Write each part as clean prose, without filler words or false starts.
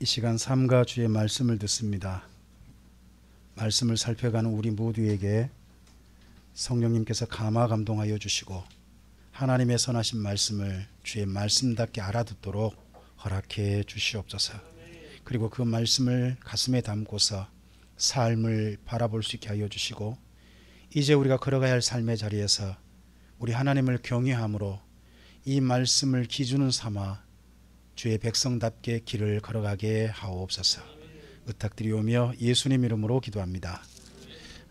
이 시간 삶과 주의 말씀을 듣습니다. 말씀을 살펴가는 우리 모두에게 성령님께서 감화 감동하여 주시고 하나님의 선하신 말씀을 주의 말씀답게 알아듣도록 허락해 주시옵소서. 그리고 그 말씀을 가슴에 담고서 삶을 바라볼 수 있게 하여 주시고 이제 우리가 걸어가야 할 삶의 자리에서 우리 하나님을 경외함으로 이 말씀을 기준을 삼아 주의 백성답게 길을 걸어가게 하옵소서. 부탁드리오며 예수님 이름으로 기도합니다.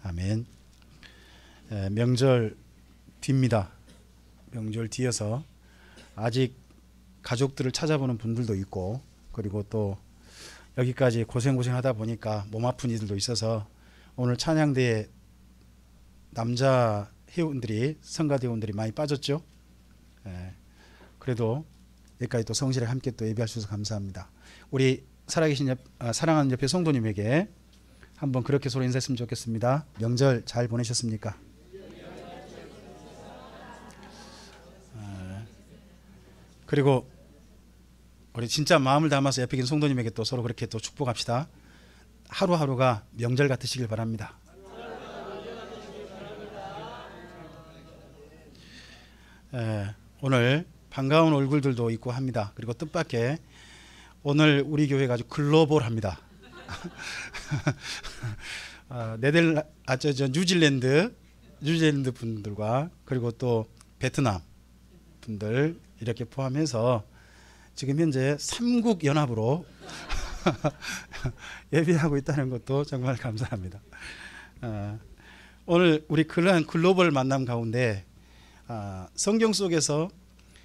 아멘. 명절 뒤입니다. 명절 뒤에서 아직 가족들을 찾아보는 분들도 있고 그리고 또 여기까지 고생하다 보니까 몸 아픈 이들도 있어서 오늘 찬양대에 남자 회원들이 성가대 회원들이 많이 빠졌죠. 그래도 여기까지 또 성실하게 함께 또 예배할 수 있어서 감사합니다. 우리 살아계신 사랑하는 옆에 성도님에게 한번 그렇게 서로 인사했으면 좋겠습니다. 명절 잘 보내셨습니까? 그리고 우리 진짜 마음을 담아서 옆에 계신 성도님에게 또 서로 그렇게 또 축복합시다. 하루하루가 명절 같으시길 바랍니다. 오늘 반가운 얼굴들도 있고 합니다. 그리고 뜻밖의 오늘 우리 교회가 아주 글로벌합니다. 뉴질랜드 분들과 그리고 또 베트남 분들 이렇게 포함해서 지금 현재 3국 연합으로 예배하고 있다는 것도 정말 감사합니다. 오늘 우리 그러한 글로벌 만남 가운데 성경 속에서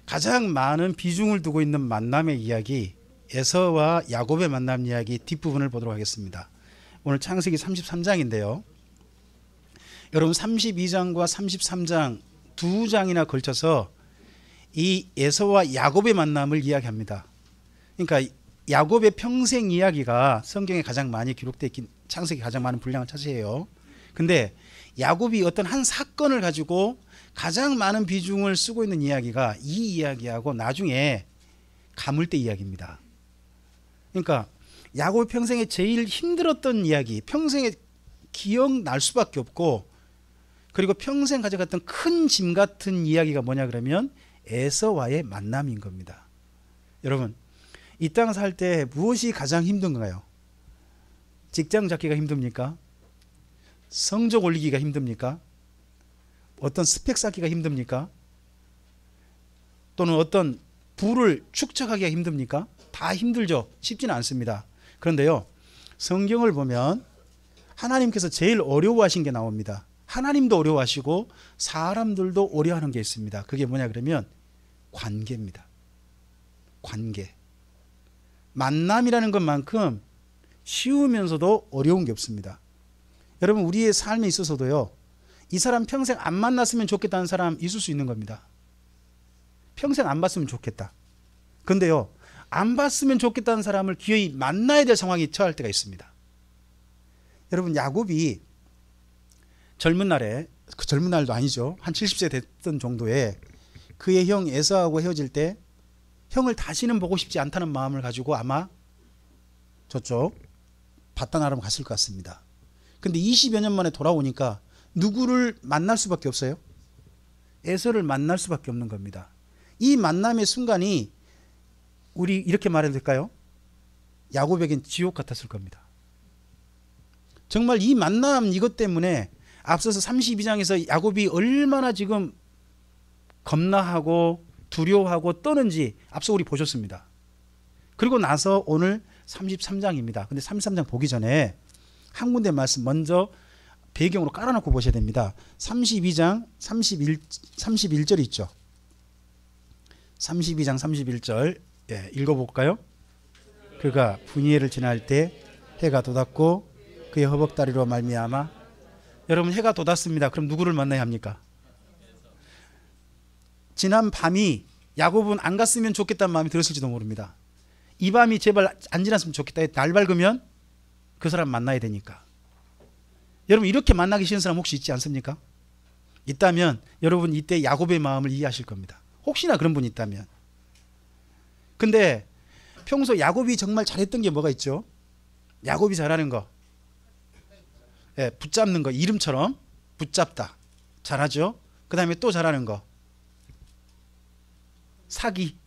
가장 많은 비중을 두고 있는 만남의 이야기, 에서와 야곱의 만남 이야기 뒷부분을 보도록 하겠습니다. 오늘 창세기 33장인데요. 여러분 32장과 33장 두 장이나 걸쳐서 이 에서와 야곱의 만남을 이야기합니다. 그러니까 야곱의 평생 이야기가 성경에 가장 많이 기록되어 있긴 창세기 가장 많은 분량을 차지해요. 근데 야곱이 어떤 한 사건을 가지고 가장 많은 비중을 쓰고 있는 이야기가 이 이야기하고 나중에 가물대 이야기입니다. 그러니까 야곱의 평생에 제일 힘들었던 이야기, 평생에 기억날 수밖에 없고 그리고 평생 가져갔던 큰 짐 같은 이야기가 뭐냐 그러면 에서와의 만남인 겁니다. 여러분 이 땅 살 때 무엇이 가장 힘든가요? 직장 잡기가 힘듭니까? 성적 올리기가 힘듭니까? 어떤 스펙 쌓기가 힘듭니까? 또는 어떤 부를 축적하기가 힘듭니까? 다 힘들죠. 쉽지는 않습니다. 그런데요 성경을 보면 하나님께서 제일 어려워하신 게 나옵니다. 하나님도 어려워하시고 사람들도 어려워하는 게 있습니다. 그게 뭐냐 그러면 관계입니다. 관계. 만남이라는 것만큼 쉬우면서도 어려운 게 없습니다. 여러분 우리의 삶에 있어서도요 이 사람 평생 안 만났으면 좋겠다는 사람 있을 수 있는 겁니다. 평생 안 봤으면 좋겠다. 그런데요 안 봤으면 좋겠다는 사람을 기어이 만나야 될 상황이 처할 때가 있습니다. 여러분 야곱이 젊은 날에 그 젊은 날도 아니죠. 한 70세 됐던 정도에 그의 형 에서하고 헤어질 때 형을 다시는 보고 싶지 않다는 마음을 가지고 아마 저쪽 바다나라로 갔을 것 같습니다. 근데 20여 년 만에 돌아오니까 누구를 만날 수밖에 없어요? 에서를 만날 수밖에 없는 겁니다. 이 만남의 순간이 우리 이렇게 말해도 될까요? 야곱에겐 지옥 같았을 겁니다. 정말 이 만남 이것 때문에 앞서서 32장에서 야곱이 얼마나 지금 겁나하고 두려워하고 떠는지 앞서 우리 보셨습니다. 그리고 나서 오늘 33장입니다. 근데 33장 보기 전에 한 군데 말씀 먼저 배경으로 깔아놓고 보셔야 됩니다. 32장 31절 있죠. 32장 31절 읽어볼까요? 그가 분이엘을 지날 때 해가 돋았고 그의 허벅다리로 말미암아 여러분 해가 돋았습니다. 그럼 누구를 만나야 합니까? 지난 밤이 야곱은 안 갔으면 좋겠다는 마음이 들었을지도 모릅니다. 이 밤이 제발 안 지났으면 좋겠다. 날 밝으면 그 사람 만나야 되니까. 여러분 이렇게 만나기 싫은 사람 혹시 있지 않습니까? 있다면 여러분 이때 야곱의 마음을 이해하실 겁니다. 혹시나 그런 분이 있다면. 근데 평소 야곱이 정말 잘했던 게 뭐가 있죠? 야곱이 잘하는 거, 예, 붙잡는 거, 이름처럼 붙잡다 잘하죠. 그 다음에 또 잘하는 거, 사기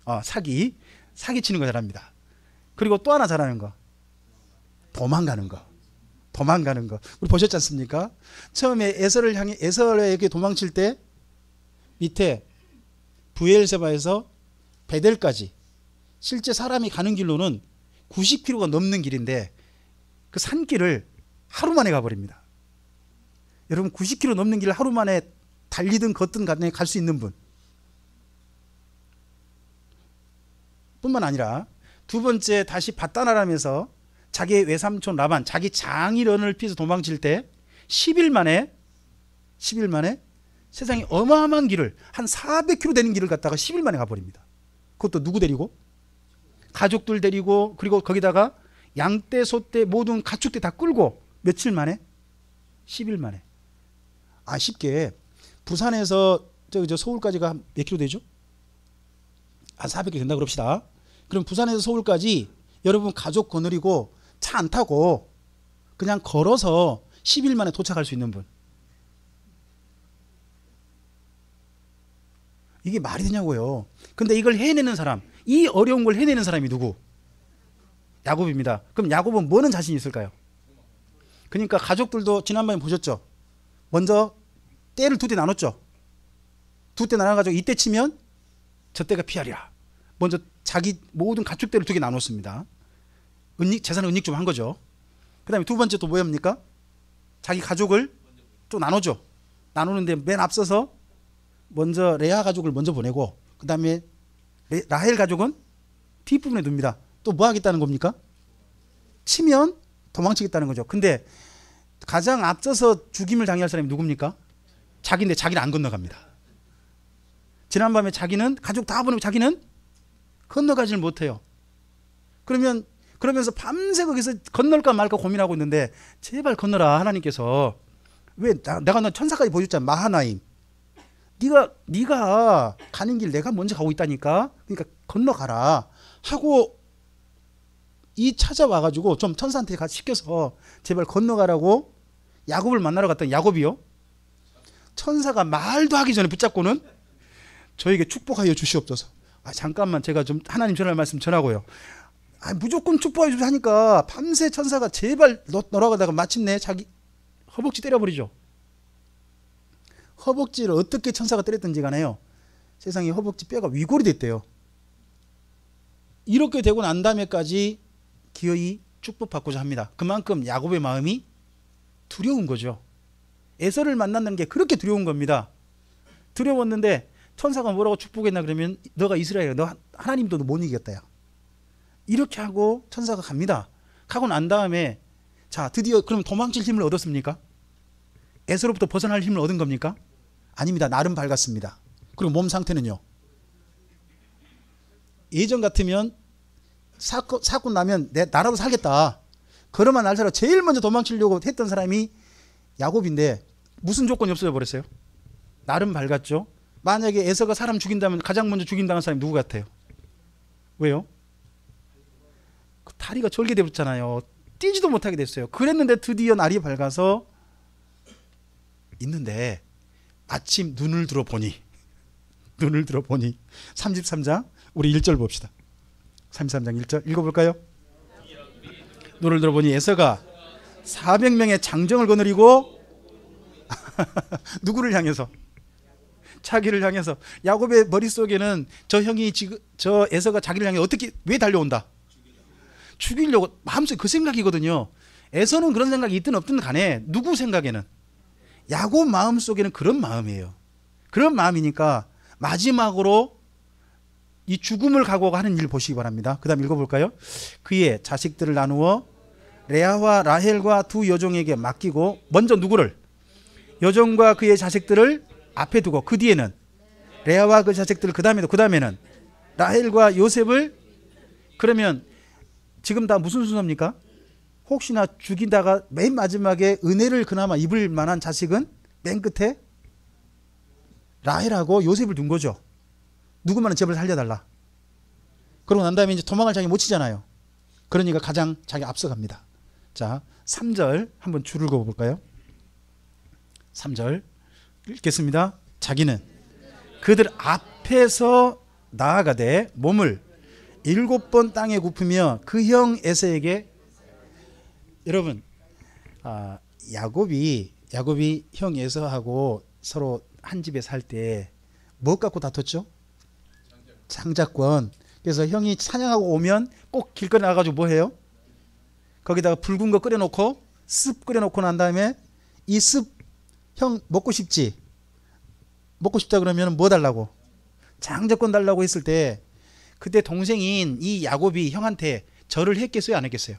치는 거 잘합니다. 그리고 또 하나 잘하는 거, 도망가는 거. 우리 보셨지 않습니까? 처음에 에서에게 도망칠 때 밑에 브엘세바에서 베델까지 실제 사람이 가는 길로는 90km가 넘는 길인데 그 산길을 하루 만에 가버립니다. 여러분 90km 넘는 길을 하루 만에 달리든 걷든 간에 갈 수 있는 분 뿐만 아니라 두 번째 다시 밧단아람에서 자기의 외삼촌 라반, 자기 장인어른을 피해서 도망칠 때 10일 만에 세상에 어마어마한 길을 한 400km 되는 길을 갔다가 10일 만에 가버립니다. 그것도 누구 데리고? 가족들 데리고, 그리고 거기다가 양떼, 소떼, 모든 가축대 다 끌고 며칠 만에? 10일 만에. 쉽게 부산에서 저 서울까지가 몇 킬로 되죠? 한 400km 된다 그럽시다. 그럼 부산에서 서울까지 여러분 가족 거느리고 차 안 타고 그냥 걸어서 10일 만에 도착할 수 있는 분. 이게 말이 되냐고요. 근데 이걸 해내는 사람, 이 어려운 걸 해내는 사람이 누구? 야곱입니다. 그럼 야곱은 뭐는 자신이 있을까요? 그러니까 가족들도 지난번에 보셨죠? 먼저 떼를 두 대 나눴죠. 두 대 나눠가지고 이때 치면 저 때가 피하리라. 먼저 자기 모든 가축대를 두 개 나눴습니다. 재산을 은닉 좀 한 거죠. 그 다음에 두 번째 또 뭐합니까? 자기 가족을 또 나누죠. 나누는데 맨 앞서서 먼저 레아 가족을 먼저 보내고 그 다음에 라헬 가족은 뒷부분에 둡니다. 또 뭐 하겠다는 겁니까? 치면 도망치겠다는 거죠. 근데 가장 앞서서 죽임을 당할 사람이 누굽니까? 자기인데 자기는 안 건너갑니다. 지난밤에 자기는 가족 다 보내고 자기는 건너가지를 못해요. 그러면서 밤새 거기서 건널까 말까 고민하고 있는데 제발 건너라 하나님께서. 왜 내가 너 천사까지 보여줬잖아. 마하나임. 네가 가는 길 내가 먼저 가고 있다니까. 그러니까 건너가라 하고 이 찾아와가지고 좀 천사한테 시켜서 제발 건너가라고 야곱을 만나러 갔더니 야곱이요, 천사가 말도 하기 전에 붙잡고는 저에게 축복하여 주시옵소서. 잠깐만 제가 좀 하나님 전할 말씀 전하고요. 무조건 축복하여 주시옵소서 하니까 밤새 천사가 제발 너라고 하다가 마침내 자기 허벅지 때려버리죠. 허벅지를 어떻게 천사가 때렸든지 간에요, 세상에 허벅지 뼈가 위골이 됐대요. 이렇게 되고 난 다음에까지 기어이 축복받고자 합니다. 그만큼 야곱의 마음이 두려운 거죠. 에서를 만난다는 게 그렇게 두려운 겁니다. 두려웠는데 천사가 뭐라고 축복했나 그러면 너가 이스라엘이야, 너 하나님도 못 이겼다 야. 이렇게 하고 천사가 갑니다. 가고 난 다음에 자 드디어 그럼 도망칠 힘을 얻었습니까? 에서로부터 벗어날 힘을 얻은 겁니까? 아닙니다. 나름 밝았습니다. 그리고 몸 상태는요, 예전 같으면 사건 나면 나라도 살겠다, 그러면 날 살아 제일 먼저 도망치려고 했던 사람이 야곱인데 무슨 조건이 없어져 버렸어요? 나름 밝았죠. 만약에 에서가 사람 죽인다면 가장 먼저 죽임당한 사람이 누구 같아요? 왜요? 그 다리가 절개돼 버렸잖아요. 뛰지도 못하게 됐어요. 그랬는데 드디어 날이 밝아서 있는데 아침 눈을 들어보니 33장 우리 1절 봅시다. 33장 1절 읽어볼까요? 눈을 들어보니 에서가 400명의 장정을 거느리고 누구를 향해서? 자기를 향해서. 야곱의 머릿속에는 저 에서가 자기를 향해 어떻게 왜 달려온다? 죽이려고 마음속에 그 생각이거든요. 에서는 그런 생각이 있든 없든 간에 누구 생각에는, 야곱 마음속에는 그런 마음이에요. 그런 마음이니까 마지막으로 이 죽음을 각오하는 일 보시기 바랍니다. 그 다음 읽어볼까요? 그의 자식들을 나누어 레아와 라헬과 두 여종에게 맡기고, 먼저 누구를? 여종과 그의 자식들을 앞에 두고 그 뒤에는 레아와 그 자식들을 그 다음에는 라헬과 요셉을. 그러면 지금 다 무슨 순서입니까? 혹시나 죽이다가 맨 마지막에 은혜를 그나마 입을 만한 자식은 맨 끝에 라헬하고 요셉을 둔 거죠. 누구만은 제발 살려달라. 그러고 난 다음에 이제 도망을 자기 못 치잖아요. 그러니까 가장 자기 앞서갑니다. 자, 3절 한번 줄을 그어볼까요? 3절 읽겠습니다. 자기는 그들 앞에서 나아가되 몸을 7번 땅에 굽히며 그 형 에서에게, 여러분 야곱이 형 에서하고 서로 한 집에 살 때 뭐 갖고 다퉜죠? 장자권. 그래서 형이 사냥하고 오면 꼭 길거리 나가가지고 뭐 해요? 거기다가 붉은 거 끓여놓고 습 끓여놓고 난 다음에 이 습 형 먹고 싶지? 먹고 싶다 그러면 뭐 달라고? 장자권 달라고 했을 때 그때 동생인 이 야곱이 형한테 절을 했겠어요? 안 했겠어요?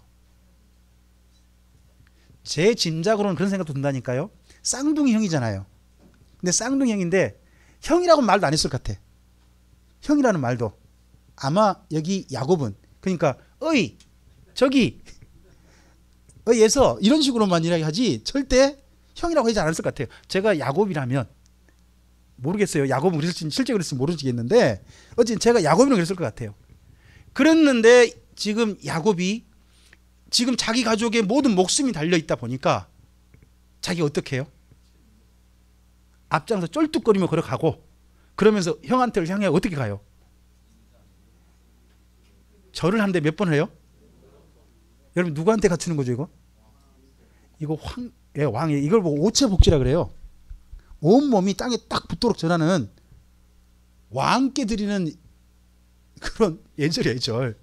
제 짐작으로는 그런 생각도 든다니까요. 쌍둥이 형이잖아요. 근데 쌍둥이 형인데 형이라고 말도 안 했을 것 같아. 형이라는 말도. 아마 여기 야곱은 그러니까 어이 저기 어이에서 이런 식으로만 이야기하지 절대 형이라고 하지 않았을 것 같아요. 제가 야곱이라면 모르겠어요. 야곱은 그랬을지 실제 그랬을지 모르겠는데 어쨌든 제가 야곱이라고 그랬을 것 같아요. 그랬는데 지금 야곱이 지금 자기 가족의 모든 목숨이 달려있다 보니까 자기가 어떻게 해요? 앞장서 쩔뚝거리며 걸어가고 그러면서 형한테를 향해 어떻게 가요? 절을 하는데 몇 번 해요? 여러분 누구한테 갖추는 거죠 이거? 이거 왕이 이걸 보고 오체복지라 그래요. 온몸이 땅에 딱 붙도록 절하는 왕께 드리는 그런 예절이에요. 예절.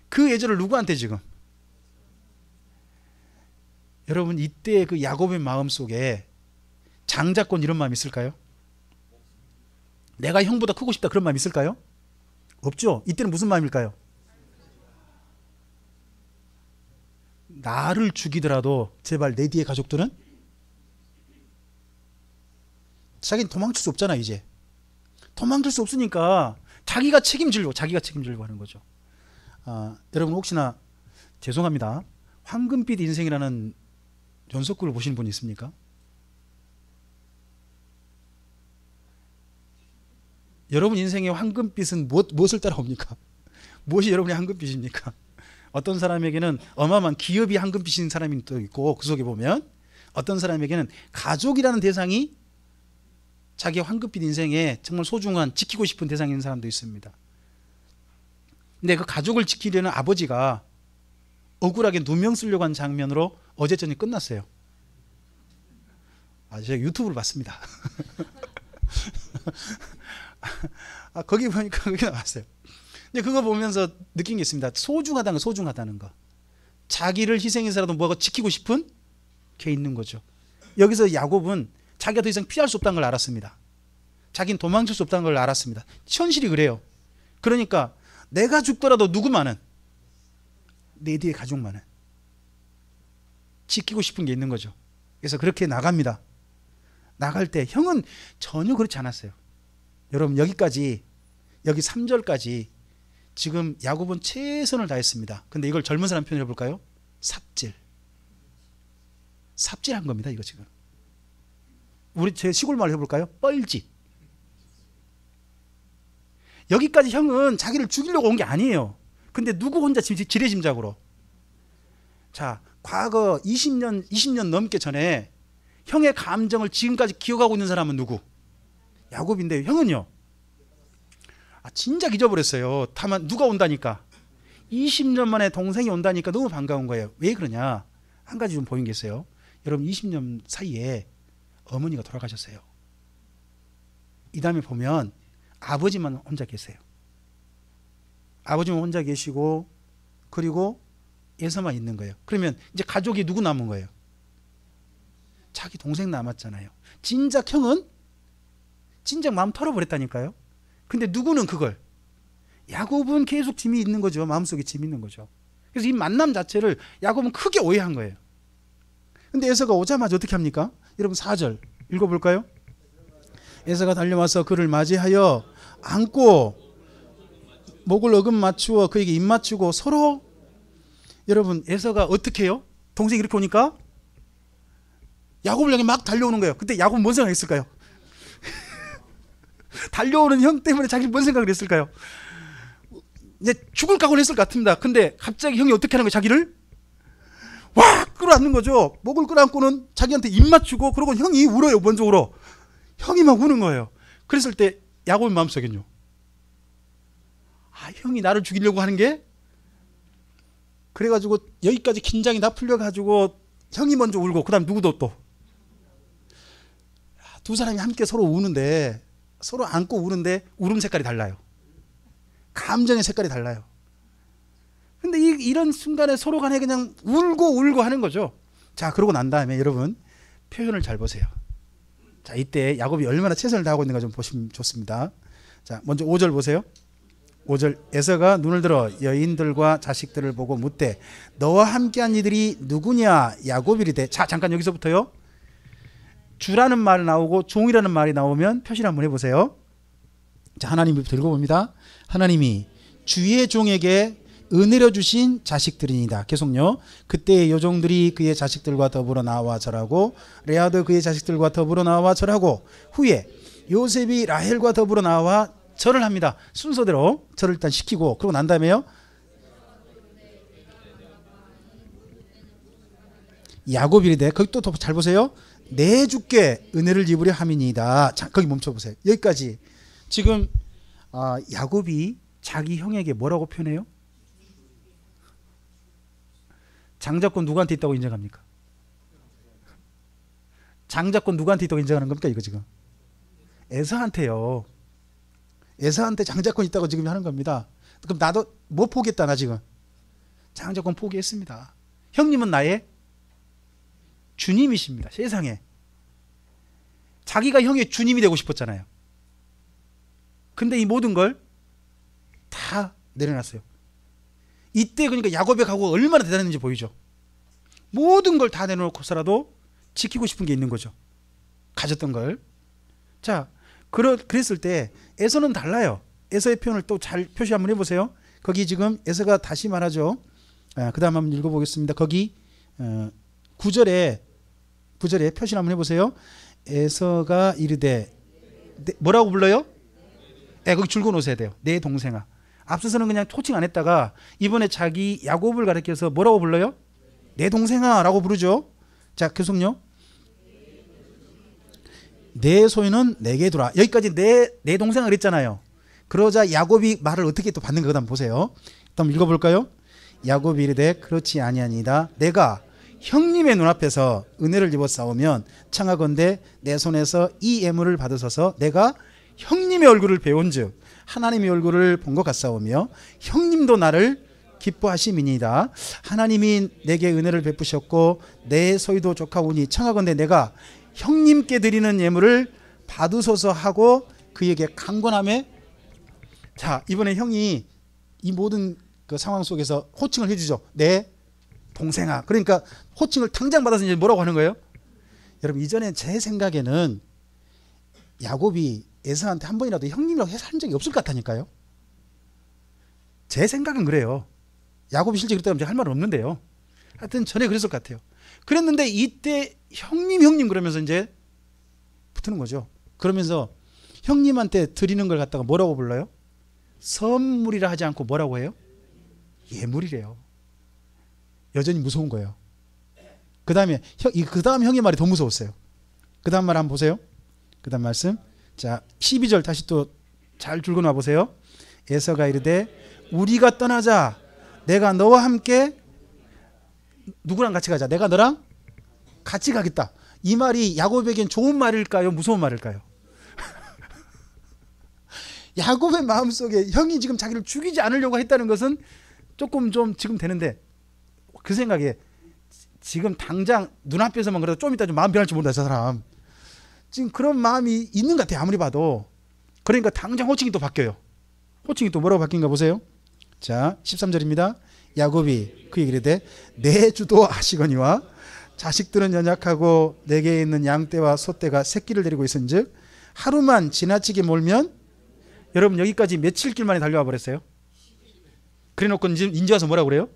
그 예절을 누구한테 지금? 여러분 이때 그 야곱의 마음속에 장자권 이런 마음이 있을까요? 내가 형보다 크고 싶다 그런 마음이 있을까요? 없죠. 이때는 무슨 마음일까요? 나를 죽이더라도 제발 내 뒤에 가족들은? 자기는 도망칠 수 없잖아. 이제 도망칠 수 없으니까 자기가 책임지려고 하는 거죠. 여러분 혹시나 죄송합니다. 황금빛 인생이라는 연속극을 보신 분 있습니까? 여러분 인생의 황금빛은 무엇을 따라옵니까? 무엇이 여러분의 황금빛입니까? 어떤 사람에게는 어마어마한 기업이 황금빛인 사람이 또 있고 그 속에 보면 어떤 사람에게는 가족이라는 대상이 자기의 황금빛 인생에 정말 소중한 지키고 싶은 대상인 사람도 있습니다. 근데 그 가족을 지키려는 아버지가 억울하게 누명 쓰려고 한 장면으로 어제 저녁 끝났어요. 제가 유튜브를 봤습니다. 거기 보니까 그게 나왔어요. 근데 그거 보면서 느낀 게 있습니다. 소중하다는 거. 자기를 희생해서라도 뭐가 지키고 싶은 게 있는 거죠. 여기서 야곱은 자기가 더 이상 피할 수 없다는 걸 알았습니다. 자기는 도망칠 수 없다는 걸 알았습니다. 현실이 그래요. 그러니까 내가 죽더라도 누구만은 내 뒤에 가족만은 지키고 싶은 게 있는 거죠. 그래서 그렇게 나갑니다. 나갈 때 형은 전혀 그렇지 않았어요. 여러분 여기까지 여기 3절까지 지금 야곱은 최선을 다했습니다. 근데 이걸 젊은 사람 표현해 볼까요? 삽질한 겁니다. 이거 지금 우리 제 시골 말로 해볼까요? 뻘짓. 여기까지 형은 자기를 죽이려고 온 게 아니에요. 근데 누구 혼자 지레짐작으로. 자, 과거 20년 넘게 전에 형의 감정을 지금까지 기억하고 있는 사람은 누구? 야곱인데 형은요? 진작 잊어버렸어요. 다만 누가 온다니까 20년 만에 동생이 온다니까 너무 반가운 거예요. 왜 그러냐? 한 가지 좀 보인 게 있어요. 여러분 20년 사이에 어머니가 돌아가셨어요. 이 다음에 보면 아버지만 혼자 계세요. 아버지만 혼자 계시고 그리고 에서만 있는 거예요. 그러면 이제 가족이 누구 남은 거예요? 자기 동생 남았잖아요. 진작 형은 진작 마음 털어버렸다니까요. 근데 누구는 그걸? 야곱은 계속 짐이 있는 거죠. 마음속에 짐이 있는 거죠. 그래서 이 만남 자체를 야곱은 크게 오해한 거예요. 근데 에서가 오자마자 어떻게 합니까? 여러분 4절 읽어볼까요? 에서가 달려와서 그를 맞이하여 안고 목을 어금 맞추어 그에게 입 맞추고 서로. 여러분 에서가 어떻게 해요? 동생이 이렇게 오니까 야곱을 향해 막 달려오는 거예요. 그때 야곱은 뭔 생각했을까요? 달려오는 형 때문에 자기 뭔 생각을 했을까요? 이제 죽을 각오를 했을 것 같습니다. 근데 갑자기 형이 어떻게 하는 거예요? 자기를 와 끌어안는 거죠. 목을 끌어안고는 자기한테 입 맞추고, 그러고 형이 울어요. 먼저 울어. 형이 막 우는 거예요. 그랬을 때 야곱의 마음속엔요, 아, 형이 나를 죽이려고 하는 게, 그래가지고 여기까지 긴장이 다 풀려가지고 형이 먼저 울고, 그 다음 누구도 또 두 사람이 함께 서로 우는데, 서로 안고 우는데 울음 색깔이 달라요. 감정의 색깔이 달라요. 근데 이런 순간에 서로 간에 그냥 울고 하는 거죠. 자, 그러고 난 다음에 여러분 표현을 잘 보세요. 자, 이때 야곱이 얼마나 최선을 다하고 있는가 좀 보시면 좋습니다. 자, 먼저 5절 보세요. 5절, 에서가 눈을 들어 여인들과 자식들을 보고 묻되 너와 함께한 이들이 누구냐? 야곱이리되. 자, 잠깐 여기서부터요, 주라는 말이 나오고 종이라는 말이 나오면 표시를 한번 해보세요. 자, 하나님이 들고 봅니다. 하나님이 주의 종에게 은혜로 주신 자식들이니다. 계속요. 그때의 여종들이 그의 자식들과 더불어 나와 절하고 레아도 그의 자식들과 더불어 나와 절하고 후에 요셉이 라헬과 더불어 나와 절을 합니다. 순서대로 절을 일단 시키고, 그러고 난 다음에요, 야곱이리되. 거기 또 잘 보세요. 내 주께 은혜를 입으려 함이니이다. 자, 거기 멈춰보세요. 여기까지 지금 야곱이 자기 형에게 뭐라고 표현해요? 장자권 누구한테 있다고 인정합니까? 장자권 누구한테 있다고 인정하는 겁니까? 이거 지금 에서한테요. 에서한테 장자권 있다고 지금 하는 겁니다. 그럼 나도 뭐 포기했다? 나 지금 장자권 포기했습니다. 형님은 나의 주님이십니다. 세상에. 자기가 형의 주님이 되고 싶었잖아요. 근데 이 모든 걸 다 내려놨어요. 이때 그러니까 야곱의 각오가 얼마나 대단했는지 보이죠. 모든 걸 다 내놓고서라도 지키고 싶은 게 있는 거죠. 가졌던 걸. 자, 그랬을 때 에서는 달라요. 에서의 표현을 또 잘 표시 한번 해보세요. 거기 지금 에서가 다시 말하죠. 그 다음 한번 읽어보겠습니다. 거기 9절에 표시 한번 해보세요. 에서가 이르되, 뭐라고 불러요? 거기 줄거 놓으셔야 돼요. 내 동생아. 앞서서는 그냥 호칭 안 했다가 이번에 자기 야곱을 가리켜서 뭐라고 불러요? 내 동생아 라고 부르죠. 자, 계속요. 내 소유는 내게 두라. 여기까지 내 동생아 그랬잖아요. 그러자 야곱이 말을 어떻게 또 받는 거 한번 보세요. 한번 읽어볼까요? 야곱이 이르되 그렇지 아니하니이다. 내가 형님의 눈앞에서 은혜를 입어 싸우면 청하건대 내 손에서 이 예물을 받으소서. 내가 형님의 얼굴을 배운즉 하나님의 얼굴을 본 것 같사오며 형님도 나를 기뻐하심이니이다. 하나님이 내게 은혜를 베푸셨고 내 소유도 족하오니 청하건대 내가 형님께 드리는 예물을 받으소서 하고 그에게 강권하며. 자, 이번에 형이 이 모든 그 상황 속에서 호칭을 해주죠. 내 동생아. 그러니까 호칭을 당장 받아서 이제 뭐라고 하는 거예요? 여러분, 이전에 제 생각에는 야곱이 에서한테 한 번이라도 형님이라고 해서 한 적이 없을 것 같다니까요. 제 생각은 그래요. 야곱이 실제 그랬다면 할 말은 없는데요. 하여튼 전에 그랬을 것 같아요. 그랬는데 이때 형님 그러면서 이제 붙는 거죠. 그러면서 형님한테 드리는 걸 갖다가 뭐라고 불러요? 선물이라 하지 않고 뭐라고 해요? 예물이래요. 여전히 무서운 거예요. 그 다음 형의 말이 더 무서웠어요. 그 다음 말 한번 보세요. 그 다음 말씀. 자, 12절 다시 또 잘 줄거놔 보세요. 에서가 이르되 우리가 떠나자. 내가 너와 함께 누구랑 같이 가자. 내가 너랑 같이 가겠다. 이 말이 야곱에겐 좋은 말일까요? 무서운 말일까요? 야곱의 마음속에 형이 지금 자기를 죽이지 않으려고 했다는 것은 조금 좀 지금 되는데, 그 생각에 지금 당장 눈앞에서만 그래도 좀 이따 좀 마음 변할지 모른다. 저 사람 지금 그런 마음이 있는 것 같아요. 아무리 봐도. 그러니까 당장 호칭이 또 바뀌어요. 호칭이 또 뭐라고 바뀐가 보세요. 자, 13절입니다. 야곱이 그에게 이르되 내 주도 아시거니와 자식들은 연약하고 내게 있는 양떼와 소떼가 새끼를 데리고 있은즉 하루만 지나치게 몰면. 여러분, 여기까지 며칠 길 만에 달려와 버렸어요. 그래놓고 인제 와서 뭐라고 그래요?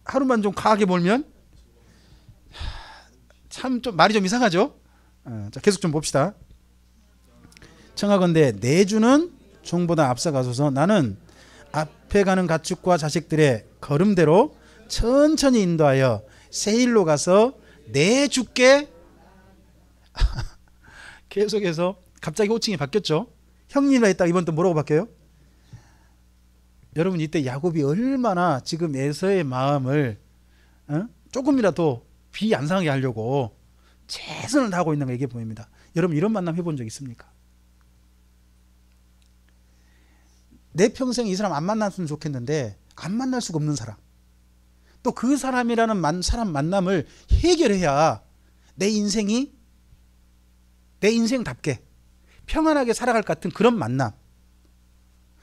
하루만 좀 과하게 몰면. 참 좀 말이 좀 이상하죠. 자, 계속 좀 봅시다. 청하건대 내 주는 종보다 앞서가소서. 나는 배가는 가축과 자식들의 걸음대로 천천히 인도하여 세일로 가서 내 주께 계속해서 갑자기 호칭이 바뀌었죠. 형님이라 했다가 이번 또 뭐라고 바뀌어요? 여러분 이때 야곱이 얼마나 지금 에서의 마음을 조금이라도 비 안 상하게 하려고 최선을 다하고 있는 거 이게 보입니다. 여러분 이런 만남 해본 적 있습니까? 내 평생 이 사람 안 만났으면 좋겠는데 안 만날 수가 없는 사람, 또 그 사람이라는 사람 만남을 해결해야 내 인생이 내 인생답게 평안하게 살아갈 것 같은 그런 만남,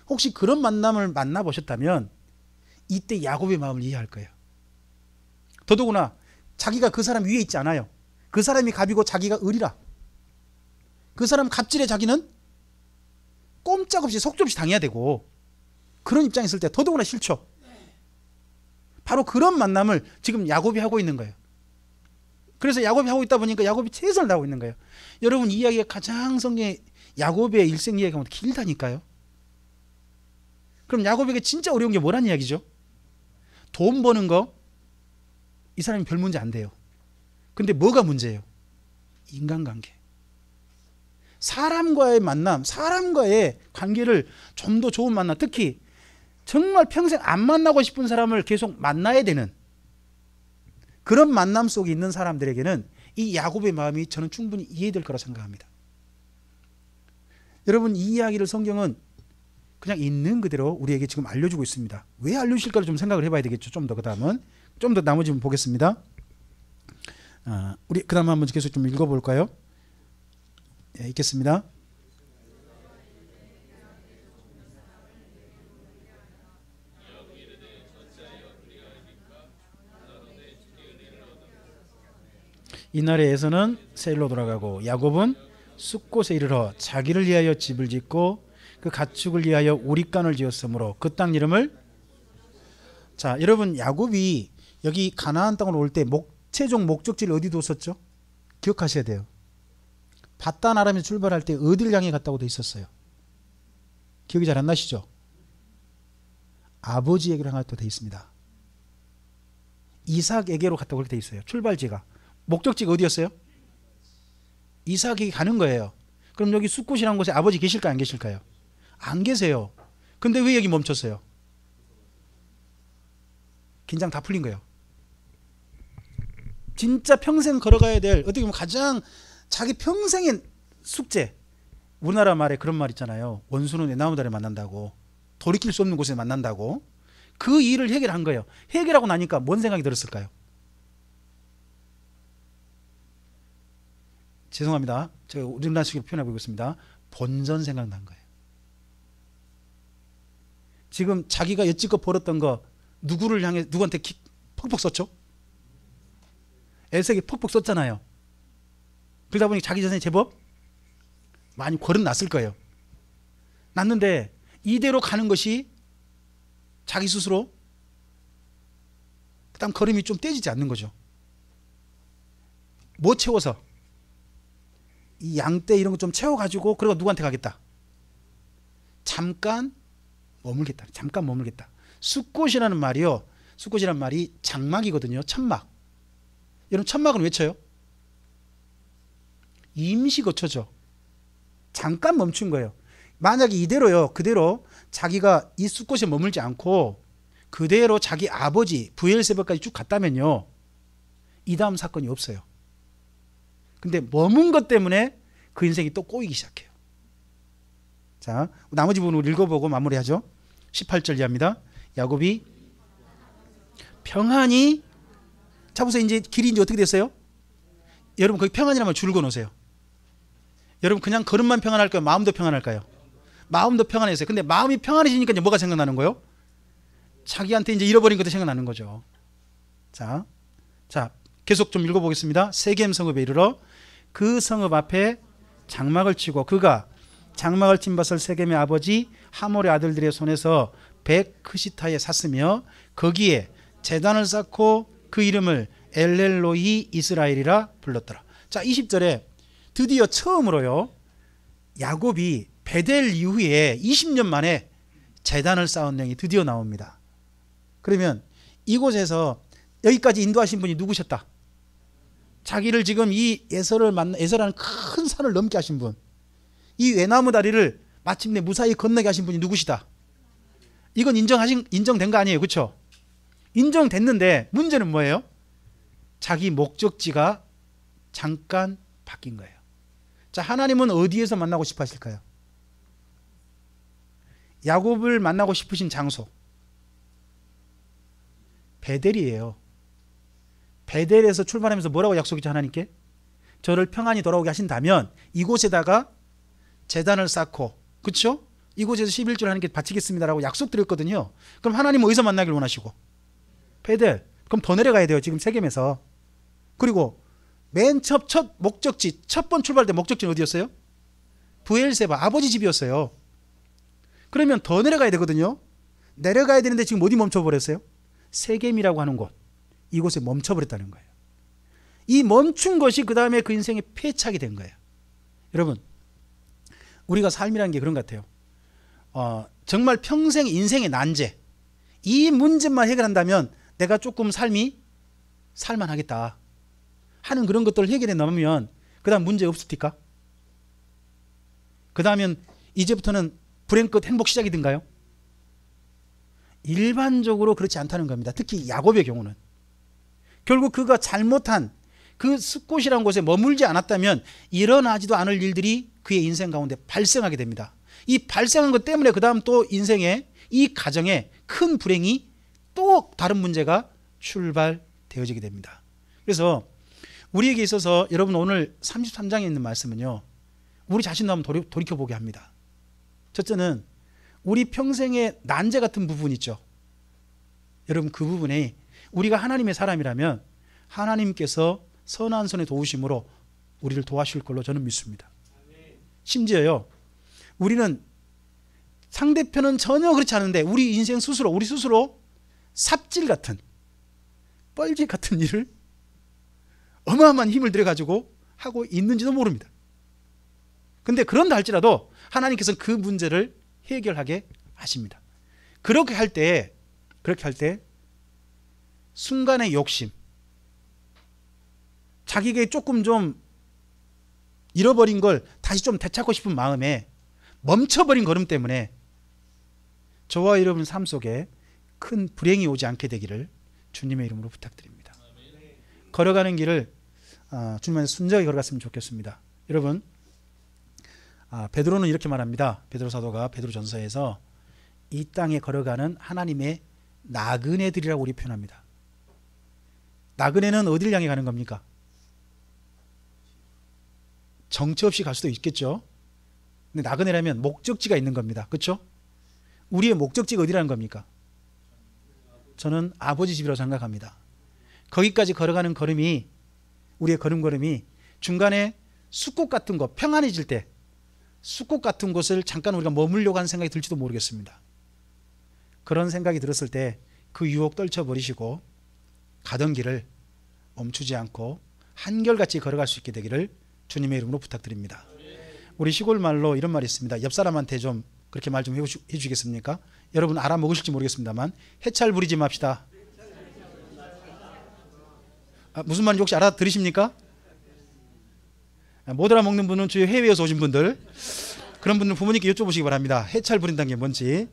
혹시 그런 만남을 만나보셨다면 이때 야곱의 마음을 이해할 거예요. 더더구나 자기가 그 사람 위에 있지 않아요. 그 사람이 갑이고 자기가 을이라. 그 사람 갑질에 자기는 꼼짝없이 속죄없이 당해야 되고, 그런 입장에 있을 때 더더구나 싫죠. 바로 그런 만남을 지금 야곱이 하고 있는 거예요. 그래서 야곱이 하고 있다 보니까 야곱이 최선을 다하고 있는 거예요. 여러분 이 이야기가 가장 성경에 야곱의 일생 이야기가 길다니까요. 그럼 야곱에게 진짜 어려운 게 뭐란 이야기죠? 돈 버는 거 이 사람이 별 문제 안 돼요. 근데 뭐가 문제예요? 인간관계. 사람과의 만남, 사람과의 관계를 좀 더 좋은 만남, 특히 정말 평생 안 만나고 싶은 사람을 계속 만나야 되는 그런 만남 속에 있는 사람들에게는 이 야곱의 마음이 저는 충분히 이해될 거라 생각합니다. 여러분 이 이야기를 성경은 그냥 있는 그대로 우리에게 지금 알려주고 있습니다. 왜 알려주실까를 좀 생각을 해봐야 되겠죠. 좀 더 그 다음은 좀 더 나머지 보겠습니다. 우리 그 다음 한번 계속 좀 읽어볼까요? 예, 읽겠습니다. 이날에 에서는 세일로 돌아가고 야곱은 숫곳에 이르러 자기를 위하여 집을 짓고 그 가축을 위하여 우릿간을 지었으므로 그 땅 이름을, 자 여러분 야곱이 여기 가나안 땅으로 올 때 최종 목적지를 어디 뒀었죠? 기억하셔야 돼요. 바단 아람에서 출발할 때 어딜 향해 갔다고 돼 있었어요? 기억이 잘 안 나시죠? 아버지에게로 향했다고 돼 있습니다. 이삭에게로 갔다고 그렇게 돼 있어요. 출발지가, 목적지가 어디였어요? 이삭에게 가는 거예요. 그럼 여기 숫곳이라는 곳에 아버지 계실까요? 안 계실까요? 안 계세요. 근데 왜 여기 멈췄어요? 긴장 다 풀린 거예요. 진짜 평생 걸어가야 될, 어떻게 보면 가장 자기 평생의 숙제, 우리나라 말에 그런 말 있잖아요. 원수는 외나무 아래 만난다고, 돌이킬 수 없는 곳에 만난다고. 그 일을 해결한 거예요. 해결하고 나니까 뭔 생각이 들었을까요? 죄송합니다. 제가 우리나라식으로 표현해 보겠습니다. 본전 생각난 거예요. 지금 자기가 여지껏 벌었던 거 누구를 향해, 누구한테 퍽퍽 썼죠? 에서에게 퍽퍽 썼잖아요. 그러다 보니 자기 자신이 제법 많이 골은 났을 거예요. 났는데 이대로 가는 것이 자기 스스로 그다음 걸음이 좀 떼지지 않는 거죠. 뭐 채워서? 이 양떼 이런 거 좀 채워가지고 그리고 누구한테 가겠다? 잠깐 머물겠다. 잠깐 머물겠다. 숫곳이라는 말이요. 숫곳이라는 말이 장막이거든요. 천막. 여러분 천막은 왜 쳐요? 임시 거처죠. 잠깐 멈춘 거예요. 만약에 이대로요, 그대로 자기가 이 숫곳에 머물지 않고 그대로 자기 아버지 브엘세바까지 쭉 갔다면요, 이 다음 사건이 없어요. 근데 머문 것 때문에 그 인생이 또 꼬이기 시작해요. 자, 나머지 부분 우리 읽어보고 마무리하죠. 18절 이하입니다. 야곱이 평안히, 자 보세요. 이제 길이 이제 어떻게 됐어요? 여러분 거기 평안이라면 줄 그어놓으세요. 여러분 그냥 걸음만 평안할까요? 마음도 평안할까요? 마음도 평안해졌어요. 근데 마음이 평안해지니까 이제 뭐가 생각나는 거예요? 자기한테 이제 잃어버린 것도 생각나는 거죠. 자 계속 좀 읽어보겠습니다. 세겜 성읍에 이르러 그 성읍 앞에 장막을 치고 그가 장막을 친 밭을 세겜의 아버지 하몰의 아들들의 손에서 백크시타에 샀으며 거기에 제단을 쌓고 그 이름을 엘렐로이 이스라엘이라 불렀더라. 자 20절에 드디어 처음으로요, 야곱이 베델 이후에 20년 만에 제단을 쌓은 내용이 드디어 나옵니다. 그러면 이곳에서 여기까지 인도하신 분이 누구셨다? 자기를 지금 이 에서라는 큰 산을 넘게 하신 분, 이 외나무 다리를 마침내 무사히 건너게 하신 분이 누구시다? 이건 인정된 거 아니에요, 그렇죠? 인정됐는데 문제는 뭐예요? 자기 목적지가 잠깐 바뀐 거예요. 자, 하나님은 어디에서 만나고 싶어 하실까요? 야곱을 만나고 싶으신 장소 베델이에요. 베델에서 출발하면서 뭐라고 약속했죠, 하나님께? 저를 평안히 돌아오게 하신다면 이곳에다가 제단을 쌓고, 그렇죠? 이곳에서 11조를 하나님께 바치겠습니다라고 약속드렸거든요. 그럼 하나님은 어디서 만나길 원하시고? 베델. 그럼 더 내려가야 돼요, 지금 세겜에서. 그리고 맨 첫 목적지, 첫 번 출발할 때 목적지는 어디였어요? 브엘세바, 아버지 집이었어요. 그러면 더 내려가야 되거든요. 내려가야 되는데 지금 어디 멈춰버렸어요? 세겜이라고 하는 곳, 이곳에 멈춰버렸다는 거예요. 이 멈춘 것이 그 다음에 그 인생의 패착이 된 거예요. 여러분, 우리가 삶이라는 게 그런 것 같아요. 정말 평생 인생의 난제, 이 문제만 해결한다면 내가 조금 삶이 살만하겠다 하는 그런 것들을 해결해 놓으면 그 다음 문제 없습니까? 그 다음엔 이제부터는 불행 끝 행복 시작이든가요? 일반적으로 그렇지 않다는 겁니다. 특히 야곱의 경우는 결국 그가 잘못한 그 숫곳이라는 곳에 머물지 않았다면 일어나지도 않을 일들이 그의 인생 가운데 발생하게 됩니다. 이 발생한 것 때문에 그 다음 또 인생에, 이 가정에 큰 불행이, 또 다른 문제가 출발되어지게 됩니다. 그래서 우리에게 있어서 여러분, 오늘 33장에 있는 말씀은요, 우리 자신도 한번 돌이켜보게 합니다. 첫째는 우리 평생의 난제 같은 부분 있죠. 여러분, 그 부분에 우리가 하나님의 사람이라면 하나님께서 선한 손의 도우심으로 우리를 도와줄 걸로 저는 믿습니다. 심지어요, 우리는, 상대편은 전혀 그렇지 않은데 우리 인생 스스로, 우리 스스로 삽질 같은, 뻘짓 같은 일을 어마어마한 힘을 들여가지고 하고 있는지도 모릅니다. 근데 그런다 할지라도 하나님께서는 그 문제를 해결하게 하십니다. 그렇게 할 때 순간의 욕심, 자기에게 조금 좀 잃어버린 걸 다시 좀 되찾고 싶은 마음에 멈춰버린 걸음 때문에 저와 여러분 삶 속에 큰 불행이 오지 않게 되기를 주님의 이름으로 부탁드립니다. 걸어가는 길을 주님 안에서 순정하게 걸어갔으면 좋겠습니다. 여러분, 베드로는 이렇게 말합니다. 베드로 사도가 베드로 전서에서 이 땅에 걸어가는 하나님의 나그네들이라고 우리 표현합니다. 나그네는 어디를 향해 가는 겁니까? 정처 없이 갈 수도 있겠죠. 근데 나그네라면 목적지가 있는 겁니다. 그렇죠? 우리의 목적지가 어디라는 겁니까? 저는 아버지 집이라고 생각합니다. 거기까지 걸어가는 걸음이, 우리의 걸음걸음이 중간에 숲꽃 같은 거, 평안해질 때 숲꽃 같은 곳을 잠깐 우리가 머물려고 하는 생각이 들지도 모르겠습니다. 그런 생각이 들었을 때 그 유혹 떨쳐버리시고 가던 길을 멈추지 않고 한결같이 걸어갈 수 있게 되기를 주님의 이름으로 부탁드립니다. 우리 시골 말로 이런 말이 있습니다. 옆 사람한테 좀 그렇게 말 좀 해주시겠습니까? 여러분 알아먹으실지 모르겠습니다만, 해찰 부리지 맙시다. 무슨 말인지 혹시 알아들으십니까? 못 알아먹는 분은 주위 해외에서 오신 분들, 그런 분들 부모님께 여쭤보시기 바랍니다. 해찰 부린다는 게 뭔지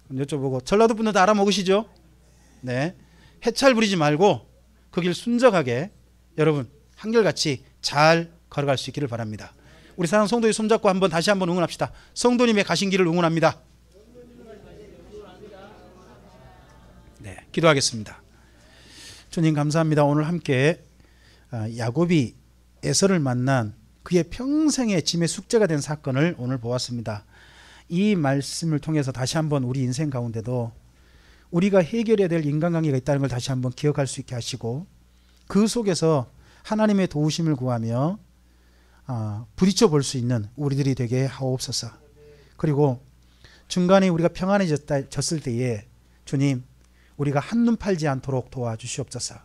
여쭤보고. 전라도 분들도 알아먹으시죠? 네, 해찰 부리지 말고 그 길 순적하게 여러분 한결같이 잘 걸어갈 수 있기를 바랍니다. 우리 사랑 성도의 손잡고 다시 한번 응원합시다. 성도님의 가신 길을 응원합니다. 네, 기도하겠습니다. 주님 감사합니다. 오늘 함께 야곱이 에서를 만난 그의 평생의 짐의 숙제가 된 사건을 오늘 보았습니다. 이 말씀을 통해서 다시 한번 우리 인생 가운데도 우리가 해결해야 될 인간관계가 있다는 걸 다시 한번 기억할 수 있게 하시고, 그 속에서 하나님의 도우심을 구하며 부딪혀 볼 수 있는 우리들이 되게 하옵소서. 그리고 중간에 우리가 평안해졌을 때에 주님, 우리가 한눈 팔지 않도록 도와주시옵소서.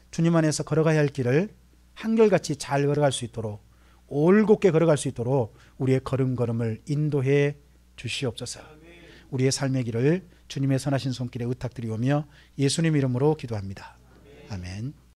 주님 안에서 걸어가야 할 길을 한결같이 잘 걸어갈 수 있도록, 올곧게 걸어갈 수 있도록 우리의 걸음걸음을 인도해 주시옵소서. 우리의 삶의 길을 주님의 선하신 손길에 의탁드리오며 예수님 이름으로 기도합니다. 아멘.